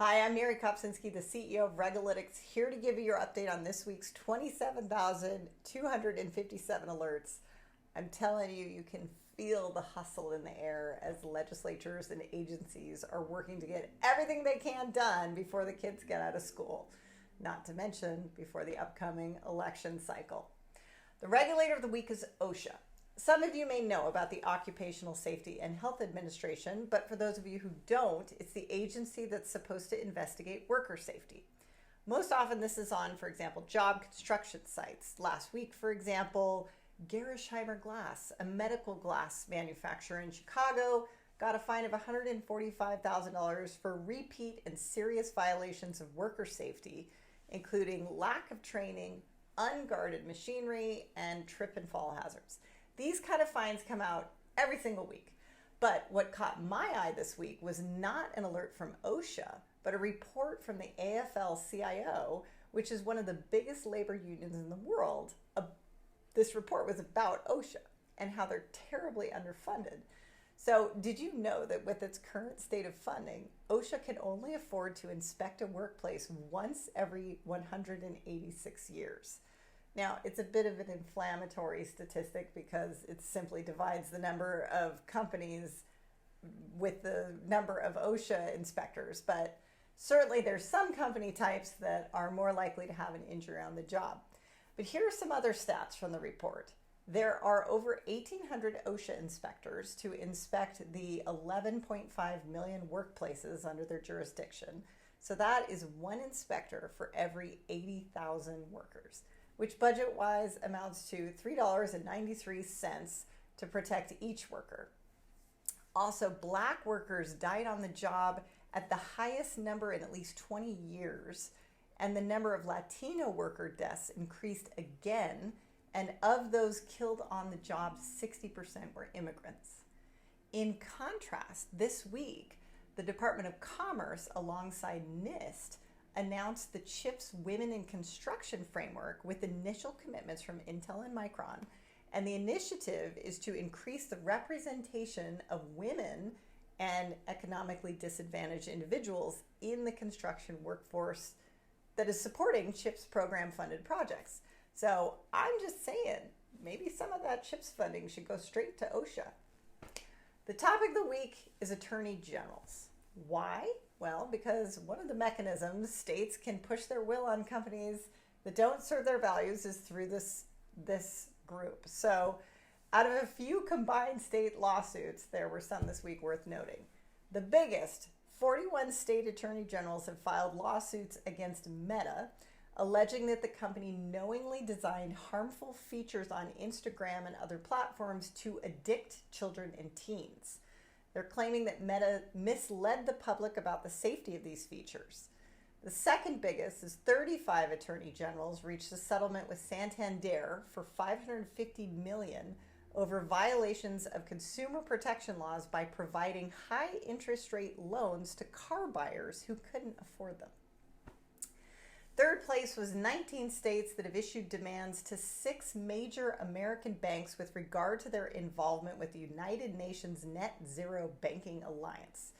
Hi, I'm Mary Kopczynski, the CEO of RegAlytics, here to give you your update on this week's 27,257 alerts. I'm telling you, you can feel the hustle in the air as legislatures and agencies are working to get everything they can done before the kids get out of school, not to mention before the upcoming election cycle. The regulator of the week is OSHA. Some of you may know about the Occupational Safety and Health Administration, but for those of you who don't, it's the agency that's supposed to investigate worker safety. Most often this is on, for example, job construction sites. Last week, for example, Gerresheimer Glass, a medical glass manufacturer in Chicago, got a fine of $145,000 for repeat and serious violations of worker safety, including lack of training, unguarded machinery, and trip and fall hazards. These kind of fines come out every single week. But what caught my eye this week was not an alert from OSHA, but a report from the AFL-CIO, which is one of the biggest labor unions in the world. This report was about OSHA and how they're terribly underfunded. So did you know that with its current state of funding, OSHA can only afford to inspect a workplace once every 186 years? Now, it's a bit of an inflammatory statistic because it simply divides the number of companies with the number of OSHA inspectors, but certainly there's some company types that are more likely to have an injury on the job. But here are some other stats from the report. There are over 1,800 OSHA inspectors to inspect the 11.5 million workplaces under their jurisdiction. So that is one inspector for every 80,000 workers, which budget-wise amounts to $3.93 to protect each worker. Also, Black workers died on the job at the highest number in at least 20 years, and the number of Latino worker deaths increased again, and of those killed on the job, 60% were immigrants. In contrast, this week, the Department of Commerce, alongside NIST, announced the CHIPS Women in Construction framework with initial commitments from Intel and Micron. And the initiative is to increase the representation of women and economically disadvantaged individuals in the construction workforce that is supporting CHIPS program funded projects. So I'm just saying, maybe some of that CHIPS funding should go straight to OSHA. The topic of the week is attorney generals. Why? Well, because one of the mechanisms states can push their will on companies that don't serve their values is through this group. So out of a few combined state lawsuits, there were some this week worth noting. The biggest, 41 state attorney generals have filed lawsuits against Meta, alleging that the company knowingly designed harmful features on Instagram and other platforms to addict children and teens. They're claiming that Meta misled the public about the safety of these features. The second biggest is 35 attorney generals reached a settlement with Santander for $550 million over violations of consumer protection laws by providing high interest rate loans to car buyers who couldn't afford them. Third place was 19 states that have issued demands to 6 major American banks with regard to their involvement with the United Nations Net Zero Banking Alliance.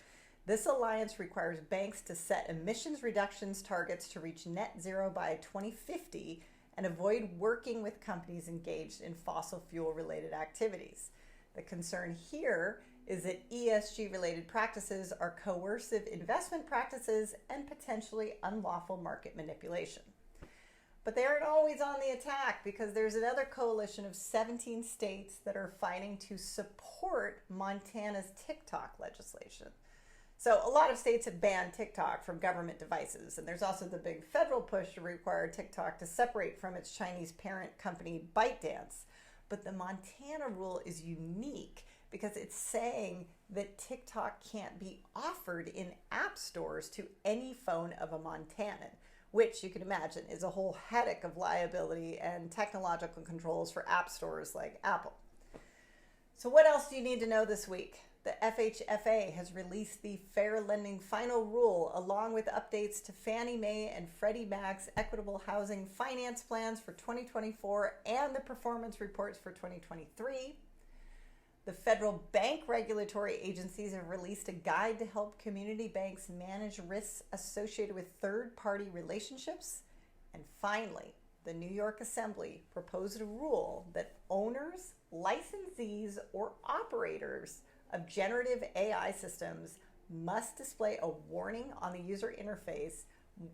This alliance requires banks to set emissions reductions targets to reach net zero by 2050 and avoid working with companies engaged in fossil fuel related activities. The concern here is that ESG-related practices are coercive investment practices and potentially unlawful market manipulation. But they aren't always on the attack because there's another coalition of 17 states that are fighting to support Montana's TikTok legislation. So a lot of states have banned TikTok from government devices, and there's also the big federal push to require TikTok to separate from its Chinese parent company ByteDance. But the Montana rule is unique because it's saying that TikTok can't be offered in app stores to any phone of a Montanan, which you can imagine is a whole headache of liability and technological controls for app stores like Apple. So what else do you need to know this week? The FHFA has released the Fair Lending Final Rule along with updates to Fannie Mae and Freddie Mac's equitable housing finance plans for 2024 and the performance reports for 2023. The federal bank regulatory agencies have released a guide to help community banks manage risks associated with third-party relationships. And finally, the New York Assembly proposed a rule that owners, licensees, or operators of generative AI systems must display a warning on the user interface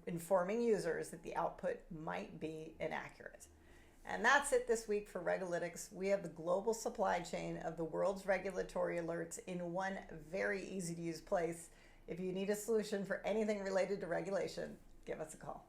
informing users that the output might be inaccurate. And that's it this week for RegAlytics. We have the global supply chain of the world's regulatory alerts in one very easy to use place. If you need a solution for anything related to regulation, give us a call.